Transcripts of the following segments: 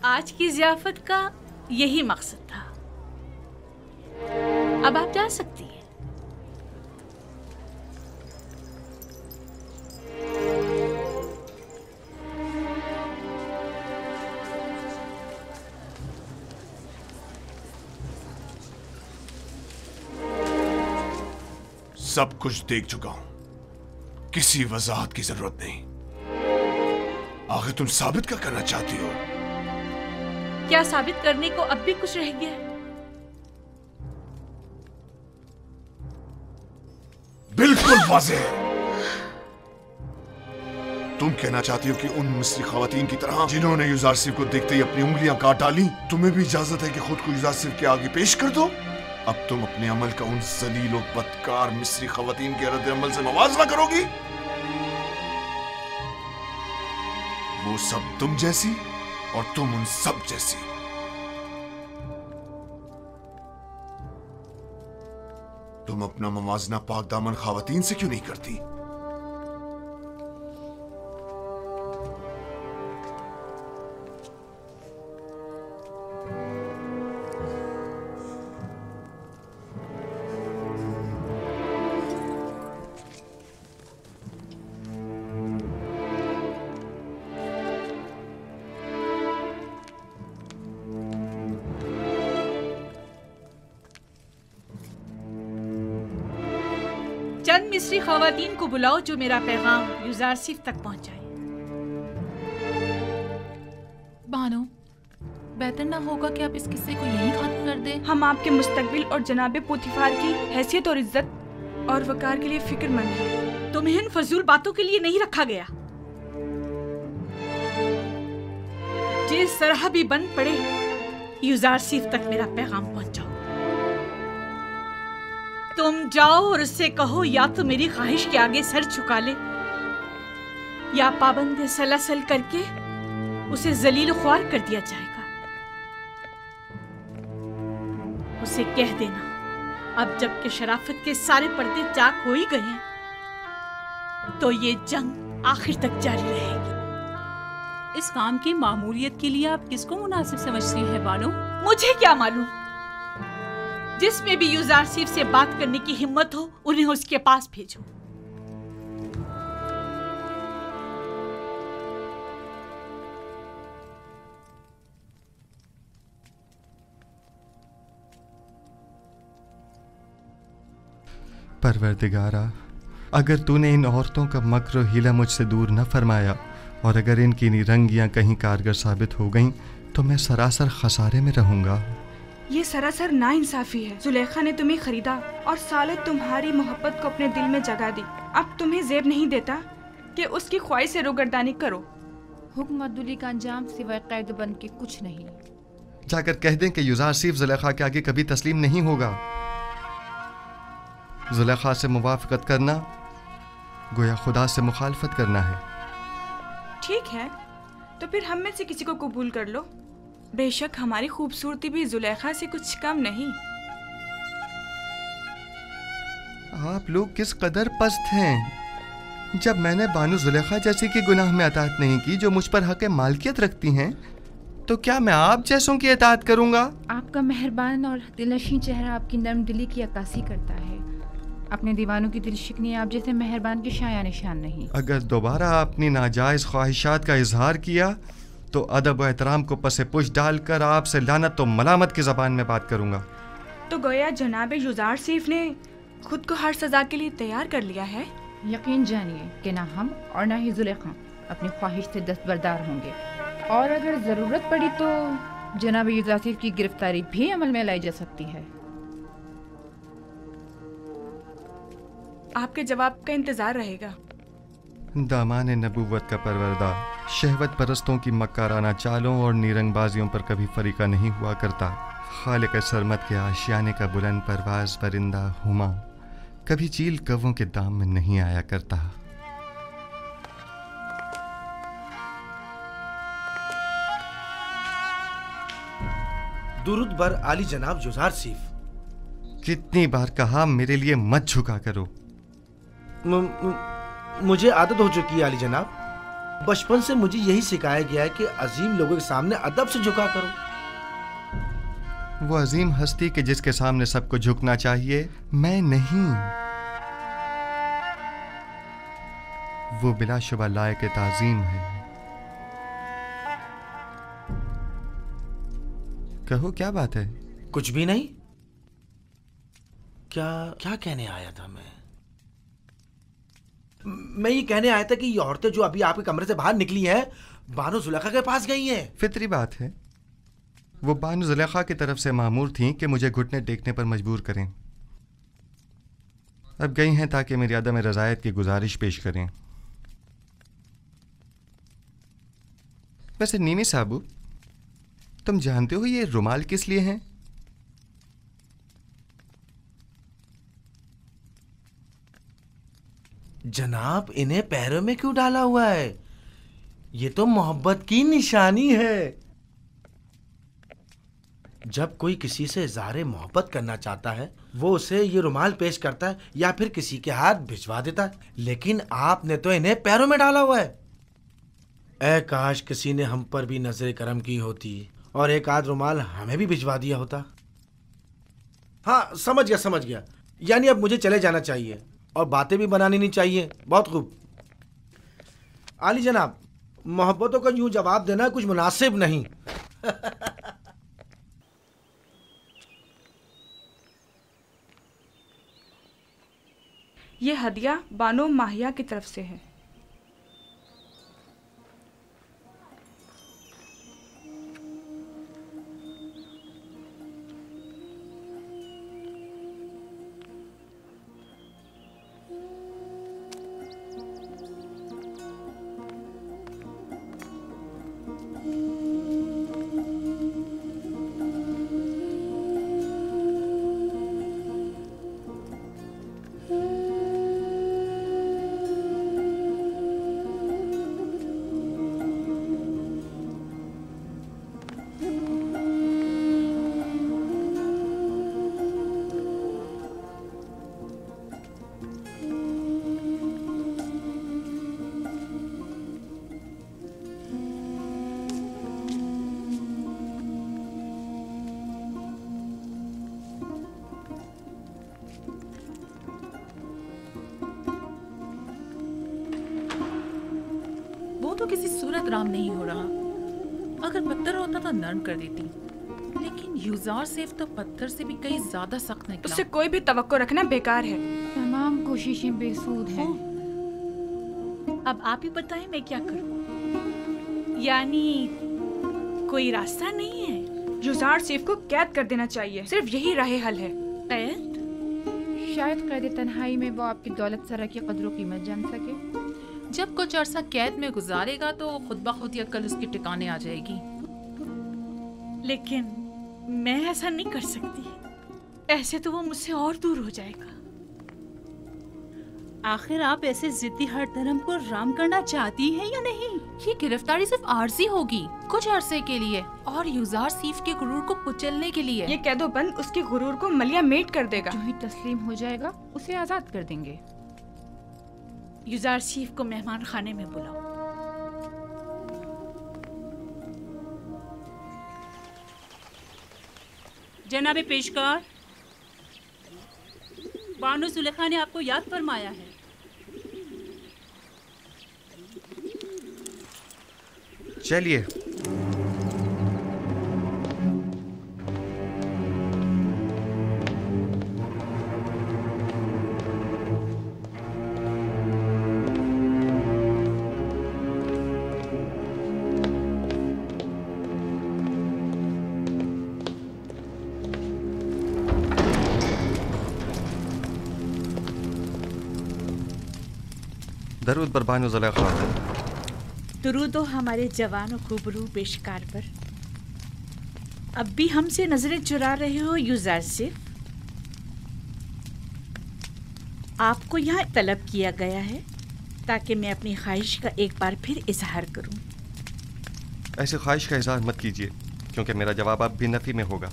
आज की ज़ियाफ़त का यही मकसद था। अब आप जा सकती हैं। सब कुछ देख चुका हूं, किसी वजाहत की जरूरत नहीं। आखिर तुम साबित क्या करना चाहती हो? क्या साबित करने को अब भी कुछ रह गया है? बिल्कुल वाज़ेह है। तुम कहना चाहती हो कि उन मिस्री खवातीन की तरह जिन्होंने युजारसिफ को देखते ही अपनी उंगलियां काट डाली, तुम्हें भी इजाजत है कि खुद को युजारसिफ के आगे पेश कर दो? अब तुम अपने अमल का उन जलील और बदकार मिस्री खवातीन के रद्द अमल से मुवाजना करोगी? वो सब तुम जैसी और तुम उन सब जैसी। तुम अपना मुवाजना पाक दामन खवातीन से क्यों नहीं करती? चंद मिस्री खवातीन को बुलाओ जो मेरा पैगाम युजारसिफ तक पहुंचाए। बानो, बेहतर ना होगा कि आप इस किस्से को यहीं खत्म कर दें? हम आपके मुस्तकबिल और जनाबे पोतीफार की हैसियत और इज्जत और वकार के लिए फिक्रमंद हैं। तुम्हें इन फजूल बातों के लिए नहीं रखा गया। जिस तरह भी बन पड़े, युजारसिफ तक मेरा पैगाम पहुंचाओ। तुम जाओ और उससे कहो या तो मेरी ख्वाहिश के आगे सर झुका ले, या पाबंद सलासल करके उसे जलील ख्वार कर दिया जाएगा। उसे कह देना, अब जबकि शराफत के सारे पर्दे चाक हो ही गए हैं, तो ये जंग आखिर तक जारी रहेगी। इस काम की मामूलियत के लिए आप किसको मुनासिब समझती हैं बानो? मुझे क्या मालूम। जिसमें भी युजारसिफ से बात करने की हिम्मत हो, उन्हें उसके पास भेजो। परवरदिगारा, अगर तूने इन औरतों का मक्र हीला मुझसे दूर न फरमाया और अगर इनकी निरंगियां कहीं कारगर साबित हो गईं, तो मैं सरासर खसारे में रहूंगा। ये सरासर नाइंसाफी है। जुलेखा ने तुम्हें खरीदा और सालों तुम्हारी मोहब्बत को अपने दिल में जगा दी। अब तुम्हें जेब नहीं देता कि उसकी ख्वाहिश से रोगर्दानी करो। हुक्म अब्दुली का अंजाम सिवाय कैद बन के कुछ नहीं। जाकर कह दें कि युजारसिफ जुलेखा के आगे कभी तस्लीम नहीं होगा। जुलेखा से मुवाफकत करना गोया खुदा से मुखालफत करना है। ठीक है, तो फिर हम में से किसी को कबूल कर लो। बेशक हमारी खूबसूरती भी जुलेखा से कुछ कम नहीं। आप लोग किस कदर पस्त हैं। जब मैंने बानो जुलेखा जैसी की गुनाह में अताअत नहीं की जो मुझ पर हक मालकियत रखती हैं, तो क्या मैं आप जैसों की अताअत करूंगा? आपका मेहरबान और दिलनशीं चेहरा आपकी नर्म दिली की अक्कासी करता है। अपने दीवानों की दिल शिकनी आप जैसे मेहरबान के शाया निशान नहीं। अगर दोबारा अपनी नाजायज ख्वाहिशात का इजहार किया तो अदब व एहतराम को पसे पुश डालकर आपसे लानत तो मलामत की ज़बान में बात करूंगा। तो गोया जनाब युजारसिफ ने खुद को हर सजा के लिए तैयार कर लिया है। यकीन जानिए कि ना हम और ना ही जुलेखा अपनी ख्वाहिश से दस्तबरदार होंगे, और अगर ज़रूरत पड़ी तो जनाब युजारसिफ की गिरफ्तारी भी अमल में लाई जा सकती है। आपके जवाब का इंतजार रहेगा। दामाने नबूवत का परवरदा शहवत परस्तों की मक्काराना चालों और नीरंगबाजियों पर कभी फरीका नहीं हुआ करता। खालिक सरमत के आशियाने का बुलंद परवाज परिंदा हुमा कभी चील कव्वों के दाम में नहीं आया करता। दुरूद बर आली जनाब युजारसिफ। कितनी बार कहा मेरे लिए मत झुका करो। मुझे आदत हो चुकी है आली जनाब। बचपन से मुझे यही सिखाया गया है कि अजीम लोगों के सामने अदब से झुका करो। वो अजीम हस्ती के जिसके सामने सबको झुकना चाहिए, मैं नहीं। वो बिलाशुबा लायक ताज़ीम है। कहो क्या बात है? कुछ भी नहीं। क्या क्या कहने आया था मैं ये कहने आया था कि ये औरतें जो अभी आपके कमरे से बाहर निकली हैं, बानो जुलेखा के पास गई हैं। फितरी बात है। वो बानो जुलेखा की तरफ से मामूर थीं कि मुझे घुटने टेकने पर मजबूर करें। अब गई हैं ताकि मेरी अदम रज़ायत की गुजारिश पेश करें। वैसे नीमी साबू, तुम जानते हो ये रुमाल किस लिए हैं? जनाब, इन्हें पैरों में क्यों डाला हुआ है? ये तो मोहब्बत की निशानी है। जब कोई किसी से इज़हारे मोहब्बत करना चाहता है, वो उसे ये रुमाल पेश करता है या फिर किसी के हाथ भिजवा देता है, लेकिन आपने तो इन्हें पैरों में डाला हुआ है। ऐ काश किसी ने हम पर भी नजर करम की होती और एक आध रुमाल हमें भी भिजवा दिया होता। हाँ, समझ गया। यानी अब मुझे चले जाना चाहिए और बातें भी बनानी नहीं चाहिए। बहुत खूब। आली जनाब, मोहब्बतों का यूं जवाब देना कुछ मुनासिब नहीं। ये हदिया बानो माहिया की तरफ से है। तो किसी सूरत राम नहीं हो रहा। अगर पत्थर होता तो नरम कर देती, लेकिन यूजार सेफ तो पत्थर से भी कहीं ज्यादा सख्त निकला। उससे कोई भी तवक्को रखना बेकार है। तमाम कोशिशें बेसूद हैं। अब आप ही बताएं मैं क्या करूं? यानी कोई रास्ता नहीं है? यूजार सेफ को कैद कर देना चाहिए, सिर्फ यही राह हल है। कैद? शायद कैद तन्हाई में वो आपकी दौलत सरा की कदरों कीमत जान सके। जब कुछ अरसा कैद में गुजारेगा तो खुद ब खुद अक्ल उसके ठिकाने आ जाएगी। लेकिन मैं ऐसा नहीं कर सकती। ऐसे तो वो मुझसे और दूर हो जाएगा। आखिर आप ऐसे जिद्दी हर धर्म को राम करना चाहती हैं या नहीं? ये गिरफ्तारी सिर्फ आर्जी होगी, कुछ अरसे के लिए, और यूजार सीफ के गुरूर को कुचलने के लिए। ये कैदोबंद उसके गुरूर को मलिया मेट कर देगा। जो ही तस्लीम हो जाएगा उसे आजाद कर देंगे। यूजार सीफ को मेहमान खाने में बुलाओ। जनाबे पेशकार, बानो जुलेखा ने आपको याद फरमाया है। चलिए। दरूद बर बानो जुलेखा। दुरूदो हमारे जवान और खूबरू पेशकार पर। अब भी हमसे नजरें चुरा रहे हो यूजार सिफ? आपको यहाँ तलब किया गया है ताकि मैं अपनी ख्वाहिश का एक बार फिर इजहार करूं। ऐसी ख्वाहिश का इजहार मत कीजिए, क्योंकि मेरा जवाब अब भी नफी में होगा।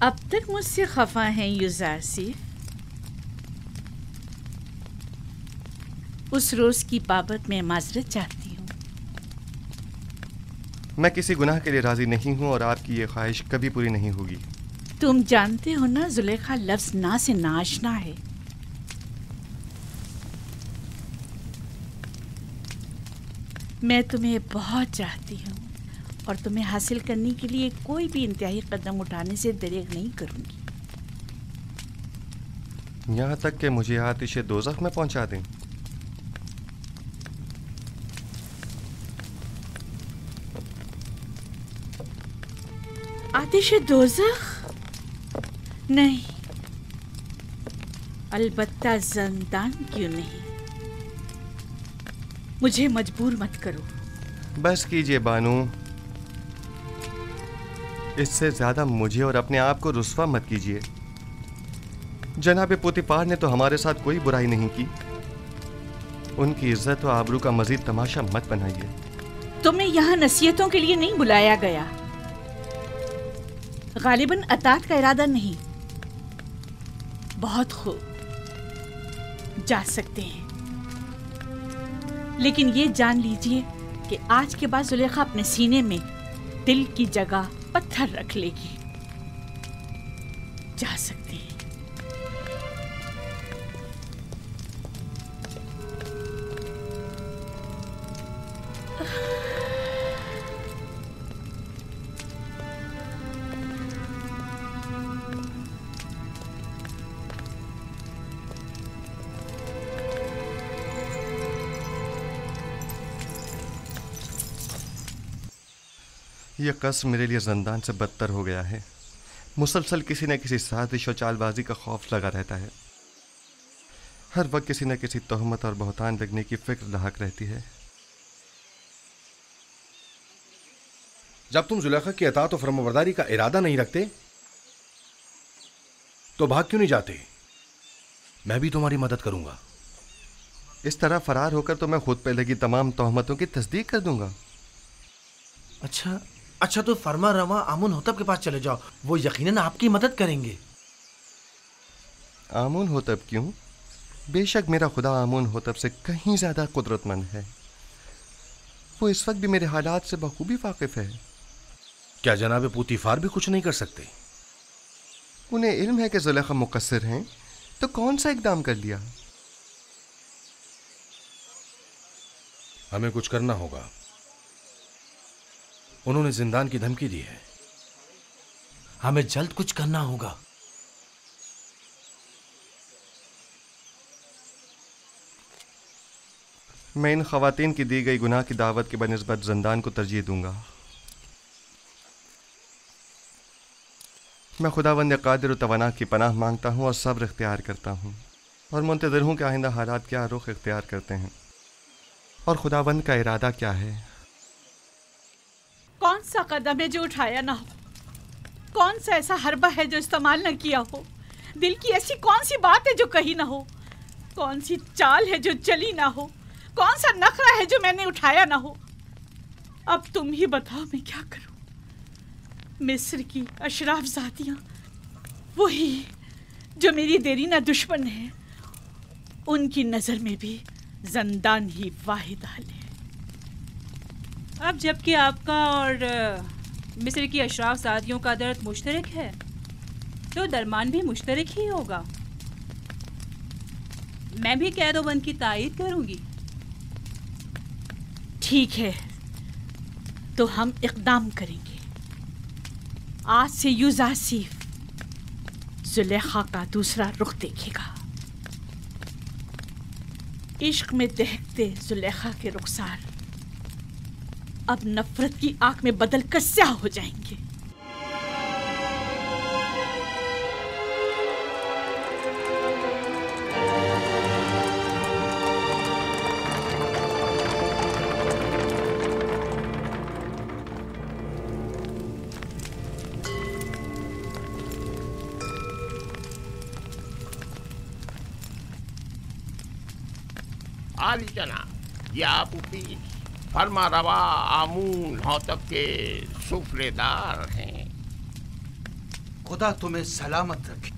अब तक मुझसे खफा हैं युजारसिफ? उस रोज की बाबत मैं माजरत चाहती हूँ। मैं किसी गुनाह के लिए राजी नहीं हूँ और आपकी ये ख्वाहिश कभी पूरी नहीं होगी। तुम जानते हो ना, जुलेखा लफ्ज ना से नाशना है। मैं तुम्हें बहुत चाहती हूँ और तुम्हें हासिल करने के लिए कोई भी इंतहाई कदम उठाने से दरेग नहीं करूँगी। यहाँ तक कि मुझे आतिशे दोज़ख में पहुँचा दें। आतिशे दोज़ख? नहीं, अलबत्ता ज़िंदान क्यों नहीं। मुझे मजबूर मत करो। बस कीजिए बानू, इससे ज्यादा मुझे और अपने आप को रुस्वा मत कीजिए। जनाब पोतीफार ने तो हमारे साथ कोई बुराई नहीं की। उनकी इज्जत और आबरू का मजीद तमाशा मत बनाइए। तुम्हें यहाँ नसीहतों के लिए नहीं बुलाया गया। गालिबन अतात का इरादा नहीं। बहुत खूब, जा सकते हैं, लेकिन ये जान लीजिए कि आज के बाद जुलेखा अपने सीने में दिल की जगह पत्थर रख लेगी। जा सकते हैं। यह कसम मेरे लिए ज़िंदान से बदतर हो गया है। मुसलसल किसी न किसी साजिश और चालबाजी का खौफ लगा रहता है। हर वक्त किसी न किसी तोहमत और बहतान लगने की फिक्र लाहक रहती है। जब तुम जुलेखा की अतात और फरमाबरदारी का इरादा नहीं रखते तो भाग क्यों नहीं जाते? मैं भी तुम्हारी मदद करूंगा। इस तरह फरार होकर तो मैं खुद पे लगी तमाम तोहमतों की तस्दीक कर दूंगा। अच्छा तो फरमा रवा आमुन होतब के पास चले जाओ, वो यकीनन आपकी मदद करेंगे। आमुन होतब क्यों? बेशक मेरा खुदा आमुन होतब से कहीं ज्यादा कुदरतमंद है। वो इस वक्त भी मेरे हालात से बखूबी वाकिफ है। क्या जनाब पोतीफार भी कुछ नहीं कर सकते? उन्हें इल्म है कि जुलेखा मुकस्सिर हैं, तो कौन सा इकदाम कर लिया? हमें कुछ करना होगा। उन्होंने जिंदान की धमकी दी है। हमें जल्द कुछ करना होगा। मैं इन खवातीन की दी गई गुनाह की दावत के बनिस्बत जिंदान को तरजीह दूंगा। मैं खुदावंद कादिर व तवाना की पनाह मांगता हूँ और सब्र इख्तियार करता हूँ और मुंतज़िर हूँ कि आइंदा हालात क्या रुख इख्तियार करते हैं और खुदावंद का इरादा क्या है। कौन सा कदम है जो उठाया ना हो? कौन सा ऐसा हरबा है जो इस्तेमाल न किया हो? दिल की ऐसी कौन सी बात है जो कही ना हो? कौन सी चाल है जो चली ना हो? कौन सा नखरा है जो मैंने उठाया ना हो? अब तुम ही बताओ मैं क्या करूं? मिस्र की अशराफ ज़ातियां, वही जो मेरी देरीना दुश्मन है, उनकी नजर में भी जिंदान ही वाहिद हल है। अब जबकि आपका और मिस्र की अशराफ ज़ातियों का दर्द मुश्तरक है, तो दरमान भी मुश्तरक ही होगा। मैं भी कैदोबंद की तायीद करूंगी। ठीक है, तो हम इक़दाम करेंगे। आज से युज़ासिफ जुलेखा का दूसरा रुख देखेगा। इश्क में दहकते जुलेखा के रुखसार अब नफरत की आंख में बदल कर स्याह हो जाएंगे। आली जनाब, ये आप फरमा रवा आमून होतब के सुफरेदार हैं। खुदा तुम्हें सलामत रखे।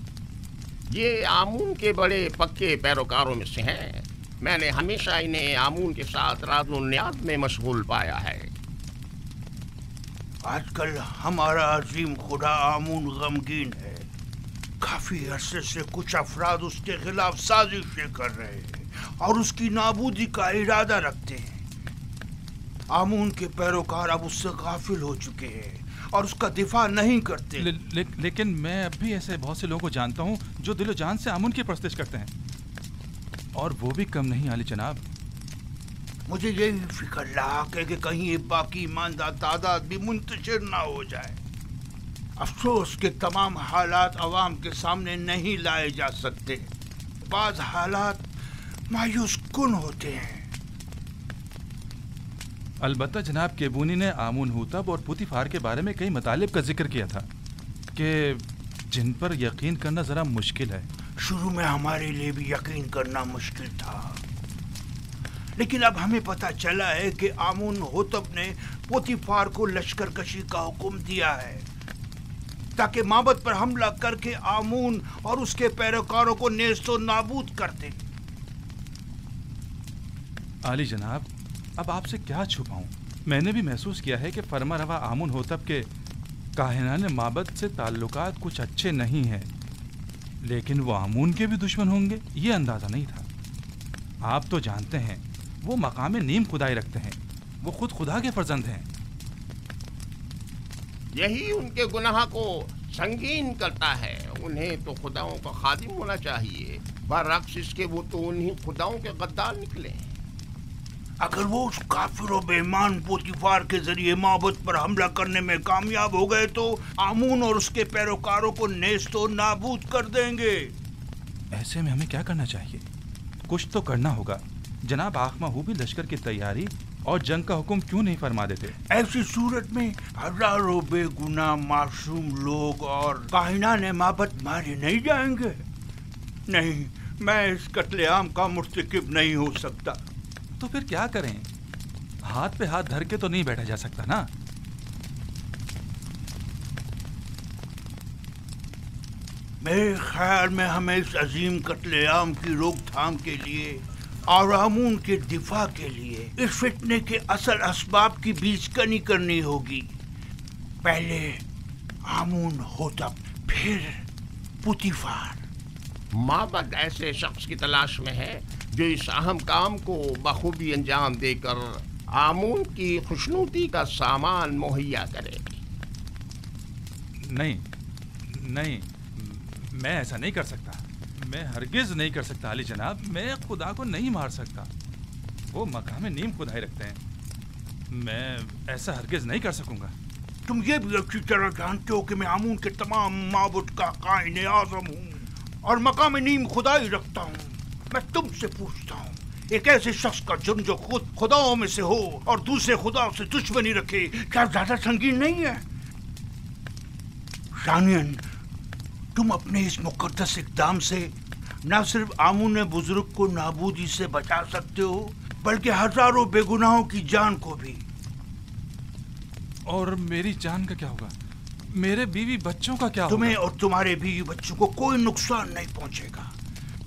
ये आमून के बड़े पक्के पैरोकारों में से हैं। मैंने हमेशा इन्हें आमून के साथ राज़-ओ-न्याज़ में मशगूल पाया है। आजकल हमारा अजीम खुदा आमून गमगीन है। काफी अरसे से कुछ अफराद उसके खिलाफ साजिशें कर रहे हैं और उसकी नाबूदी का इरादा रखते हैं। आमून के पैरोकार अब उससे गाफिल हो चुके हैं और उसका दिफा नहीं करते। लेकिन मैं अब भी ऐसे बहुत से लोगों को जानता हूँ जो दिलो जान से आमून की परस्तिश करते हैं, और वो भी कम नहीं आली जनाब। मुझे यही फिक्र लाक है कि कहीं ये बाकी ईमानदार तादाद भी मुंतशिर ना हो जाए। अफसोस के तमाम हालात अवाम के सामने नहीं लाए जा सकते। बाज हालात मायूस कुन होते हैं। अलबत्ता जनाब केबूनी ने आमून हुतब और पुतीफार के बारे में कई मतालिब का जिक्र किया था कि जिन पर यकीन करना ज़रा मुश्किल है। शुरू में हमारे लिए भी यकीन करना मुश्किल था, लेकिन अब हमें पता चला है कि आमून हुतब ने पुतीफार को लश्कर कशी का हुक्म दिया है ताकि माबद पर हमला करके आमून और उसके पैरोकारों को नेस्तो नाबूद कर दे। आली जनाब, अब आपसे क्या छुपाऊं? मैंने भी महसूस किया है कि फरमा रवा आमून होतब के काहिनाने माबद से ताल्लुकात कुछ अच्छे नहीं हैं, लेकिन वो आमून के भी दुश्मन होंगे ये अंदाज़ा नहीं था। आप तो जानते हैं वो मकाम नीम खुदाई रखते हैं, वो खुद खुदा के फर्जंद हैं। यही उनके गुनाह को संगीन करता है। उन्हें तो खुदाओं का खादिम होना चाहिए, बरअक्स इसके वो तो उन्हीं खुदाओं के गद्दार निकले। अगर वो उस काफिर और बेईमान पोतीफार के जरिए माबद पर हमला करने में कामयाब हो गए तो आमून और उसके पैरोकारों को नेस्तो नाबूद कर देंगे। ऐसे में हमें क्या करना चाहिए? कुछ तो करना होगा। जनाब आखमाहू भी लश्कर की तैयारी और जंग का हुक्म क्यों नहीं फरमा देते? ऐसी सूरत में हजारों बेगुनाह मासूम लोग और काहिनाने माबद मारे नहीं जाएंगे। नहीं, मैं इस कत्लेआम का मुर्तकिब नहीं हो सकता। तो फिर क्या करें? हाथ पे हाथ धर के तो नहीं बैठा जा सकता ना। मेरे ख्याल में हमें इस अजीम कत्लेआम की रोकथाम के लिए और आमून के दिफा के लिए इस फितने के असल असबाब की बीजकनी करनी होगी। पहले आमून होतब, फिर पुतीफार। माबद ऐसे शख्स की तलाश में है जो इस अहम काम को बखूबी अंजाम देकर आमून की खुशनुदी का सामान मुहैया करे। नहीं, मैं ऐसा नहीं कर सकता। मैं हरगिज नहीं कर सकता अली जनाब। मैं खुदा को नहीं मार सकता। वो मकाम नीम खुदाई रखते हैं। मैं ऐसा हरगिज नहीं कर सकूंगा। तुम ये भी अच्छी तरह जानते हो कि मैं आमून के तमाम माबुद का कायने आज़म हूँ और मकाम नीम खुदाई रखता हूँ। मैं तुमसे पूछता हूँ, एक ऐसे शख्स का जुर्म जो खुद खुदाओं में से हो और दूसरे खुदाओं से दुश्मनी रखे, क्या ज्यादा संगीन नहीं है? शानियन, तुम अपने इस मुकद्दस इक़दाम से न सिर्फ आमून बुजुर्ग को नाबूदी से बचा सकते हो, बल्कि हजारों बेगुनाहों की जान को भी। और मेरी जान का क्या होगा? मेरे बीवी बच्चों का क्या तुम्हें होगा? और तुम्हारे बीवी बच्चों को कोई नुकसान नहीं पहुंचेगा।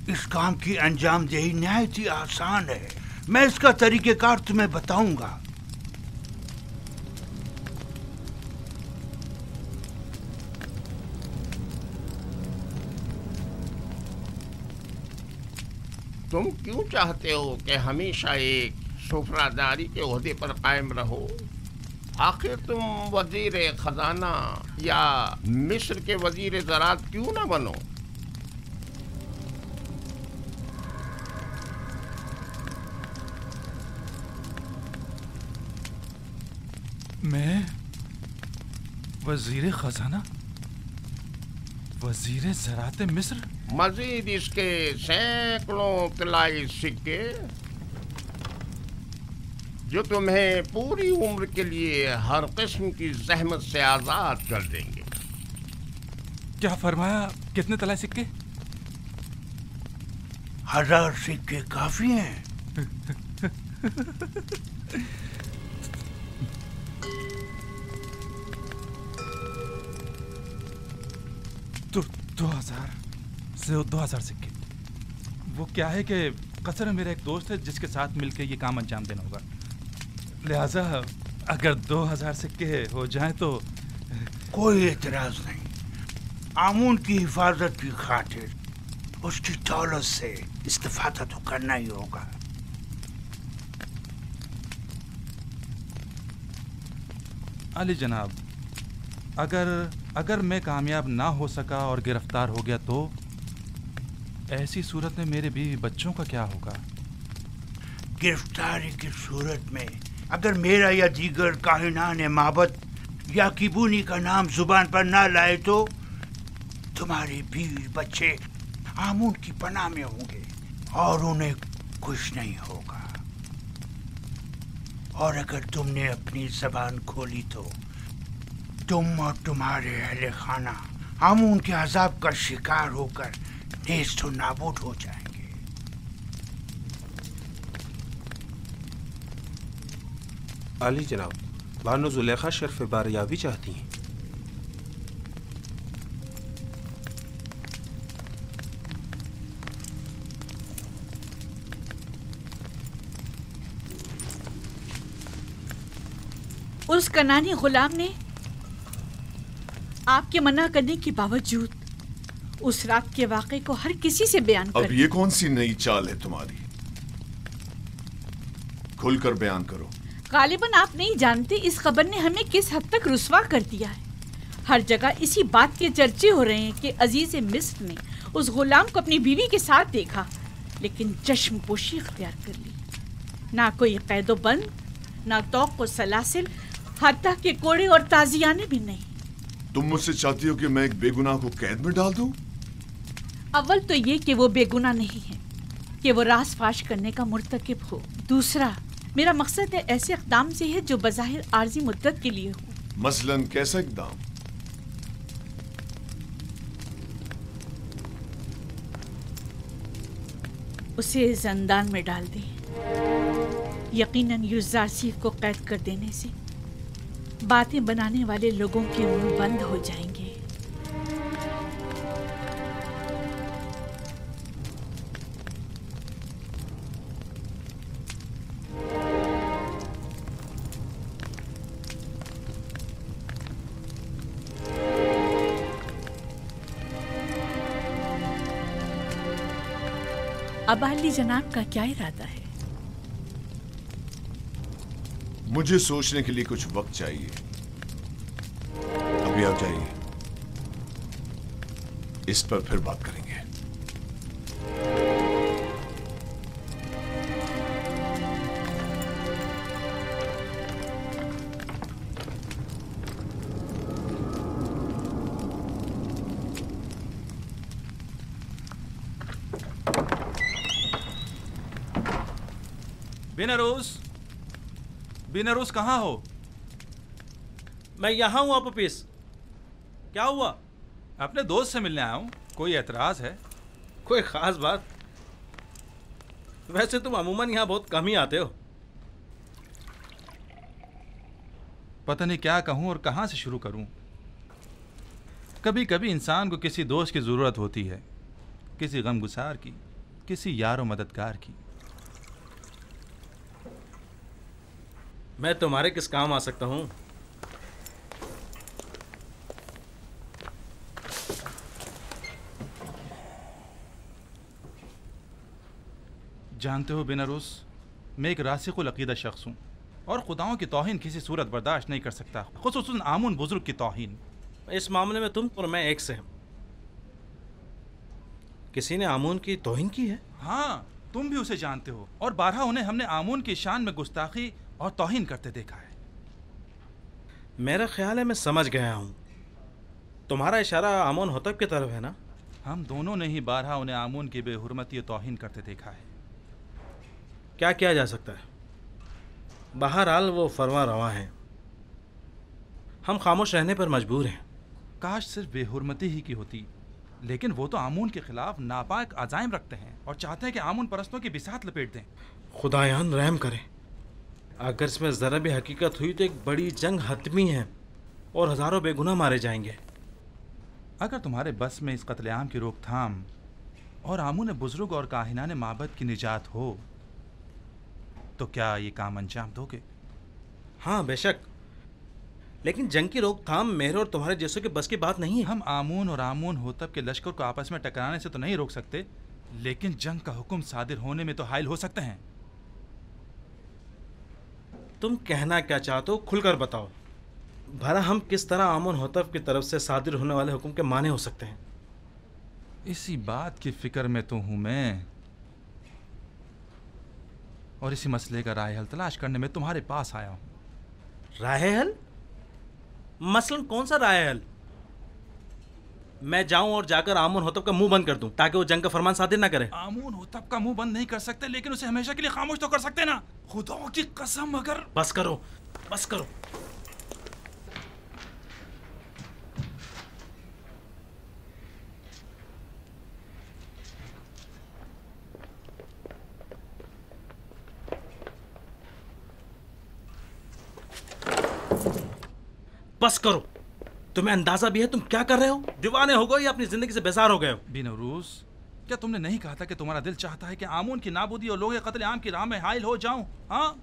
इस काम की अंजामदेही निहायत ही आसान है। मैं इसका तरीक़ेकार तुम्हें बताऊंगा। तुम क्यों चाहते हो कि हमेशा एक सुफरादारी के ओहदे पर कायम रहो? आखिर तुम वजीर खजाना या मिस्र के वजीर ज़राअत क्यों ना बनो? मैं वजीर खजाना, वजीर ज़राअत मिस्र? मजीद इसके सैकड़ों तिलाई सिक्के जो तुम्हें पूरी उम्र के लिए हर किस्म की जहमत से आजाद कर देंगे। क्या फरमाया? कितने तलाई सिक्के? 1000 सिक्के काफी हैं। 2000 सिक्के। वो क्या है कि कसर मेरा एक दोस्त है जिसके साथ मिलकर ये काम अंजाम देना होगा, लिहाजा अगर 2000 सिक्के हो जाए तो। कोई एतराज नहीं। आमून की हिफाजत की खातिर उसकी दौलत से इस्तेफादा तो करना ही होगा। अली जनाब, अगर मैं कामयाब ना हो सका और गिरफ्तार हो गया तो ऐसी सूरत में मेरे बीवी बच्चों का क्या होगा? गिरफ्तारी की सूरत में अगर मेरा या दीगर काहिनाने माबद या किबूनी का नाम जुबान पर ना लाए तो तुम्हारे बीवी बच्चे आमून की पनाह में होंगे और उन्हें कुछ नहीं होगा। और अगर तुमने अपनी जबान खोली तो तुम और तुम्हारे अहले खाना आमून के अजाब का शिकार होकर नेस्त व नाबूद हो जाएंगे। अली जनाब, बानो जुलेखा शर्फ बारियाबी चाहती हैं। उस कनानी गुलाम ने आपके मना करने के बावजूद उस रात के वाक़े को हर किसी से बयान कर। अब ये कौन सी नई चाल है तुम्हारी? खुलकर बयान करो। गालिबन आप नहीं जानते इस खबर ने हमें किस हद तक रुस्वा कर दिया है। हर जगह इसी बात के चर्चे हो रहे हैं कि अजीज मिस्र ने उस गुलाम को अपनी बीवी के साथ देखा, लेकिन चश्मपोशी इख्तियार कर ली। ना कोई कैदो बंद, ना तौक व सलासिल, हत्ता के कोड़े और ताजियाने भी नहीं। तुम मुझसे चाहती हो कि मैं एक बेगुनाह को कैद में डाल दूं? अव्वल तो ये कि वो बेगुनाह नहीं है कि वो राज फाश करने का मुर्तकिब हो। दूसरा, मेरा मकसद है ऐसे इक़दाम से है जो बज़ाहिर आर्जी मुद्दत के लिए हो। मसलन कैसा इक़दाम? उसे ज़ंदान में डाल दे। यकीनन यूज़ारसीफ को कैद कर देने से बातें बनाने वाले लोगों के मुंह बंद हो जाएंगे। अब अली जनाब का क्या इरादा है? मुझे सोचने के लिए कुछ वक्त चाहिए। अभी आप जाइए, इस पर फिर बात करेंगे। बिनरोज कहाँ हो? मैं यहाँ हूँ आपस। क्या हुआ? अपने दोस्त से मिलने आया हूँ। कोई एतराज है? कोई खास बात? वैसे तुम अमूमन यहाँ बहुत कम ही आते हो। पता नहीं क्या कहूँ और कहाँ से शुरू करूँ। कभी कभी इंसान को किसी दोस्त की ज़रूरत होती है, किसी गमगुसार की, किसी यार व मददगार की। मैं तुम्हारे किस काम आ सकता हूँ? जानते हो बिनरोज, मैं एक रासिकुल अकीदा शख्स हूँ और खुदाओं की तौहीन किसी सूरत बर्दाश्त नहीं कर सकता, खुसूसन आमुन बुजुर्ग की तौहीन। इस मामले में तुम और मैं एक से हैं। किसी ने आमून की तौहीन की है? हाँ, तुम भी उसे जानते हो और बारहा उन्हें हमने आमून की शान में गुस्ताखी और तौहीन करते देखा है। मेरा ख्याल है मैं समझ गया हूँ। तुम्हारा इशारा आमून होतब की तरफ है ना? हम दोनों ने ही बारहा उन्हें आमून की बेहुरमती और तौहीन करते देखा है। क्या किया जा सकता है? बहरहाल वो फरमा रवा हैं, हम खामोश रहने पर मजबूर हैं। काश सिर्फ बेहुरमती ही की होती, लेकिन वो तो आमून के खिलाफ नापाक अज़ाइम रखते हैं और चाहते हैं कि आमून परस्तों की बिसात लपेट दें। खुदायान रहम करें। अगर इसमें ज़रा भी हकीकत हुई तो एक बड़ी जंग हतमी है और हज़ारों बेगुनाह मारे जाएंगे। अगर तुम्हारे बस में इस कत्लेआम की रोकथाम और आमून बुजुर्ग और काहिनान माबद की निजात हो तो क्या ये काम अंजाम दोगे? हाँ बेशक, लेकिन जंग की रोकथाम मेरे और तुम्हारे जैसों के बस की बात नहीं है। हम आमून और आमून होतब के लश्कर को आपस में टकराने से तो नहीं रोक सकते, लेकिन जंग का हुक्म सादिर होने में तो हायल हो सकते हैं। तुम कहना क्या चाहते हो खुलकर बताओ। भला हम किस तरह आमून होतब की तरफ से सादिर होने वाले हुक्म के माने हो सकते हैं? इसी बात की फिक्र में तो हूं मैं, और इसी मसले का राय हल तलाश करने में तुम्हारे पास आया हूं। राय हल? मसलन कौन सा राय हल? मैं जाऊं और जाकर आमून होतब का मुंह बंद कर दूं ताकि वो जंग का फरमान सादिर ना करे? आमून होतब का मुंह बंद नहीं कर सकते, लेकिन उसे हमेशा के लिए खामोश तो कर सकते ना। खुदा की कसम, अगर बस करो, बस करो। बस करो। तुम्हें अंदाजा भी है तुम क्या कर रहे हो? दीवाने हो गए या अपनी जिंदगी से बेजार हो गए हो? बिनौरूस, क्या तुमने नहीं कहा था कि तुम्हारा दिल चाहता है कि आमून की नाबूदी और लोग कत्ल आम की राह में हायल हो जाऊं? हाँ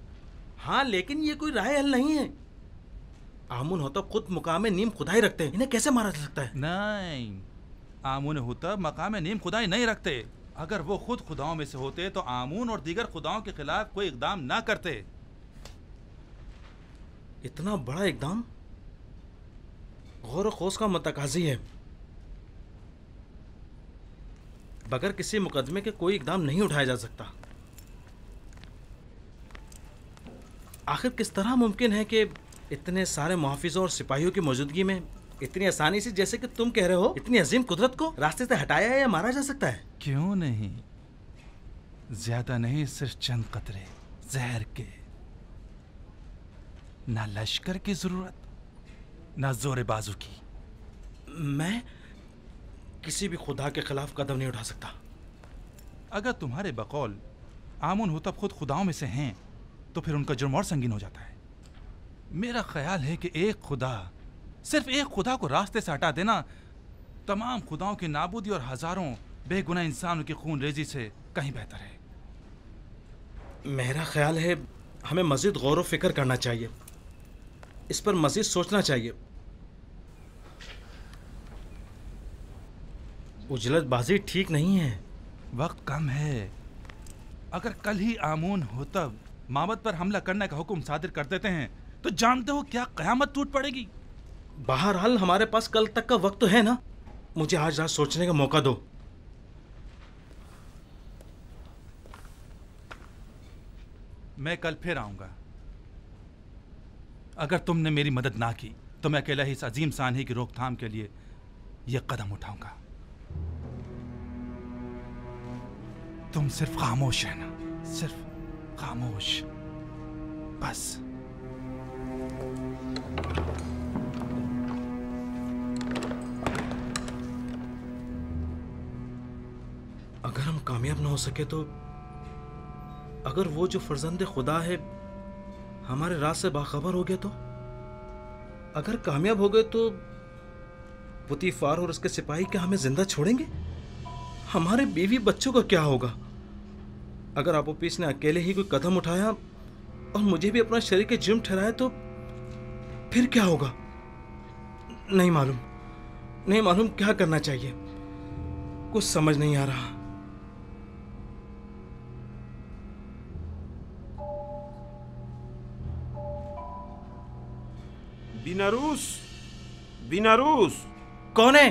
हाँ, लेकिन ये कोई राय हल नहीं है। आमून होतब खुद मुकाम नीम खुदाई रखते हैं, इन्हें कैसे मारा जा सकता है? नहीं, आमून होतब मकाम नीम खुदाई नहीं रखते। अगर वो खुद खुदाओं में से होते तो आमून और दीगर खुदाओं के खिलाफ कोई इकदाम ना करते। इतना बड़ा इकदाम गौर खोज का मतकाजी है। बगैर किसी मुकदमे के कोई इकदाम नहीं उठाया जा सकता। आखिर किस तरह मुमकिन है कि इतने सारे मुहाफिजों और सिपाहियों की मौजूदगी में इतनी आसानी से, जैसे कि तुम कह रहे हो, इतनी अजीम कुदरत को रास्ते से हटाया या मारा जा सकता है? क्यों नहीं, ज्यादा नहीं, सिर्फ चंद कतरे जहर के। ना लश्कर की जरूरत, ना जोर बाजू की। मैं किसी भी खुदा के खिलाफ कदम नहीं उठा सकता। अगर तुम्हारे बकौल आमून होतब खुद खुदाओं में से हैं तो फिर उनका जुर्म और संगीन हो जाता है। मेरा ख्याल है कि एक खुदा, सिर्फ एक खुदा को रास्ते से हटा देना तमाम खुदाओं की नाबूदी और हजारों बेगुनाह इंसानों की खून रेजी से कहीं बेहतर है। मेरा ख्याल है हमें मजीद गौर व फिक्र करना चाहिए, इस पर मजीद सोचना चाहिए। उजलतबाजी ठीक नहीं है। वक्त कम है। अगर कल ही आमून होतब माबद पर हमला करने का हुक्म सादिर कर देते हैं तो जानते हो क्या कयामत टूट पड़ेगी। बहरहाल हमारे पास कल तक का वक्त तो है ना। मुझे आज रात सोचने का मौका दो। मैं कल फिर आऊंगा। अगर तुमने मेरी मदद ना की तो मैं अकेला ही इस अजीम सानही की रोकथाम के लिए यह कदम उठाऊंगा। तुम सिर्फ खामोश रहना, सिर्फ खामोश, बस। अगर हम कामयाब ना हो सके तो, अगर वो जो फर्जंद खुदा है हमारे राज से बाखबर हो गया तो, अगर कामयाब हो गए तो पुतीफार और उसके सिपाही क्या हमें जिंदा छोड़ेंगे? हमारे बीवी बच्चों का क्या होगा? अगर आपोपीस ने अकेले ही कोई कदम उठाया और मुझे भी अपना शरीक जुर्म ठहराया तो फिर क्या होगा? नहीं मालूम, नहीं मालूम क्या करना चाहिए, कुछ समझ नहीं आ रहा। बिनारूस, बिनारूस, कौन है?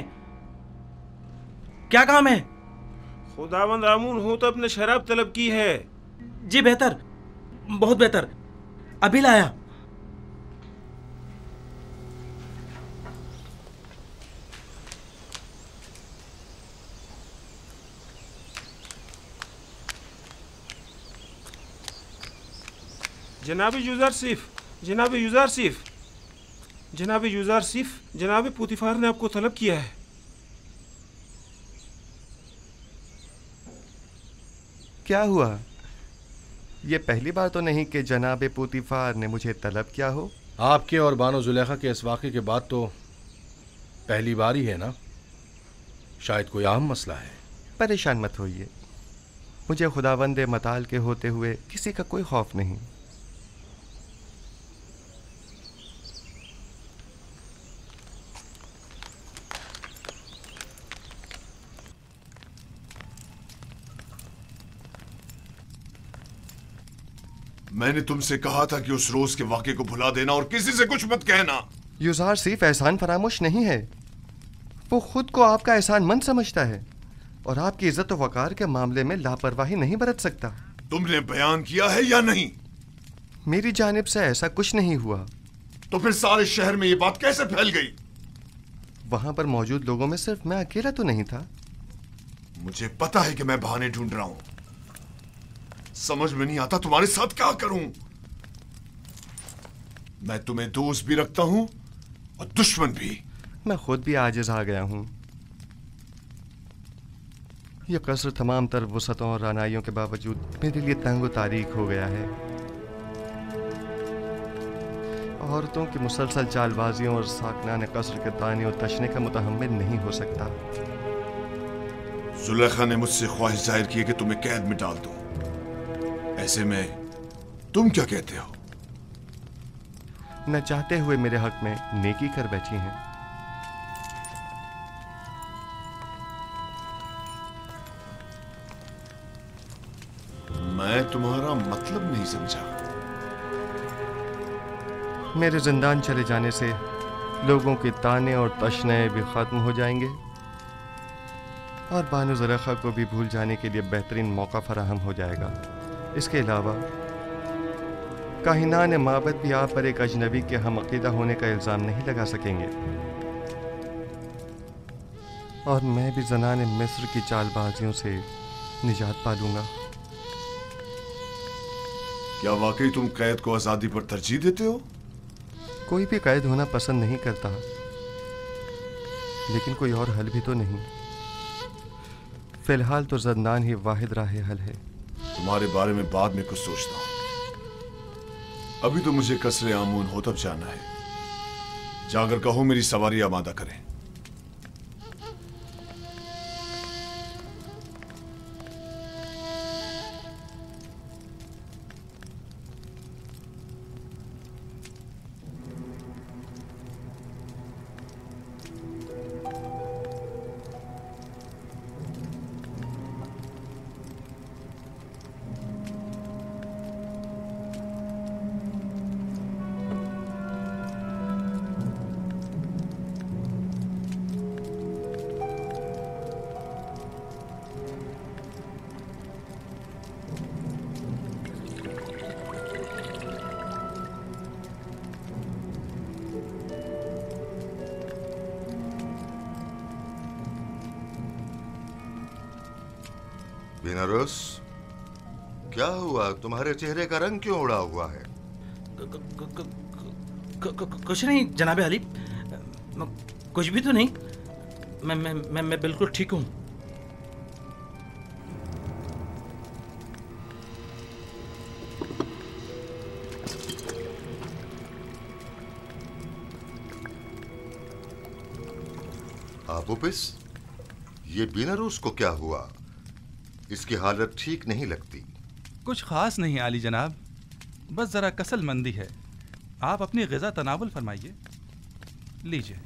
क्या काम है? खुदावंद आमून होतब ने शराब तलब की है। जी बेहतर, बहुत बेहतर, अभी लाया। जनाब यूजारसिफ, जनाब यूजारसिफ, जनाब यूजारसिफ, जनाब पुतीफार ने आपको तलब किया है। क्या हुआ? ये पहली बार तो नहीं कि जनाब पुतीफार ने मुझे तलब किया हो। आपके और बानो जुलेखा के इस वाक़े के बाद तो पहली बार ही है ना? शायद कोई आम मसला है। परेशान मत होइए, मुझे खुदावंद मताल के होते हुए किसी का कोई खौफ नहीं। मैंने तुमसे कहा था कि उस रोज के वाक़े को भुला देना और किसी से कुछ मत कहना। युज़ारसीफ एहसान फरामोश नहीं है, वो खुद को आपका एहसानमंद समझता है और आपकी इज्जत और वकार के मामले में लापरवाही नहीं बरत सकता। तुमने बयान किया है या नहीं? मेरी जानिब से ऐसा कुछ नहीं हुआ। तो फिर सारे शहर में ये बात कैसे फैल गई? वहां पर मौजूद लोगों में सिर्फ मैं अकेला तो नहीं था। मुझे पता है कि मैं बहाने ढूंढ रहा हूं, समझ में नहीं आता तुम्हारे साथ क्या करूं। मैं तुम्हें दोस्त भी रखता हूं और दुश्मन भी। मैं खुद भी आजिज आ गया हूं। यह कसर तमाम तर वसतों और रानाइयों के बावजूद मेरे लिए तंग तारीख हो गया है। औरतों की मुसलसल चालबाजियों और साकनान कसर के ताने और तशने का मुतहम्मिल नहीं हो सकता। जुलेखा ने मुझसे ख्वाहिश जाहिर की कि तुम्हें कैद में डाल दूं। ऐसे में तुम क्या कहते हो? न चाहते हुए मेरे हक में नेकी कर बैठी हैं। मैं तुम्हारा मतलब नहीं समझा। मेरे जिंदान चले जाने से लोगों के ताने और तशने भी खत्म हो जाएंगे और बानो ज़ुलेखा को भी भूल जाने के लिए बेहतरीन मौका फराहम हो जाएगा। इसके अलावा काहिनान माबद भी आप पर एक अजनबी के हम अकीदा होने का इल्ज़ाम नहीं लगा सकेंगे और मैं भी ज़नाने मिस्र की चालबाजियों से निजात पालूंगा। क्या वाकई तुम कैद को आज़ादी पर तरजीह देते हो? कोई भी कैद होना पसंद नहीं करता, लेकिन कोई और हल भी तो नहीं। फिलहाल तो ज़ंदान ही वाहिद राह हल है। तुम्हारे बारे में बाद में कुछ सोचता हूं, अभी तो मुझे कसरे आमून हो तब जाना है। जाकर कहो मेरी सवारी आमादा करें। बिनारस, क्या हुआ? तुम्हारे चेहरे का रंग क्यों उड़ा हुआ है? कुछ नहीं जनाबे अली, कुछ भी तो नहीं। मैं बिल्कुल ठीक हूँ। आबुपिस, ये बिनारस को क्या हुआ? इसकी हालत ठीक नहीं लगती। कुछ खास नहीं आली जनाब, बस जरा कसल मंदी है। आप अपनी ग़िज़ा तनावुल फरमाइए। लीजिए।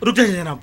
रुक जाइए जनाब,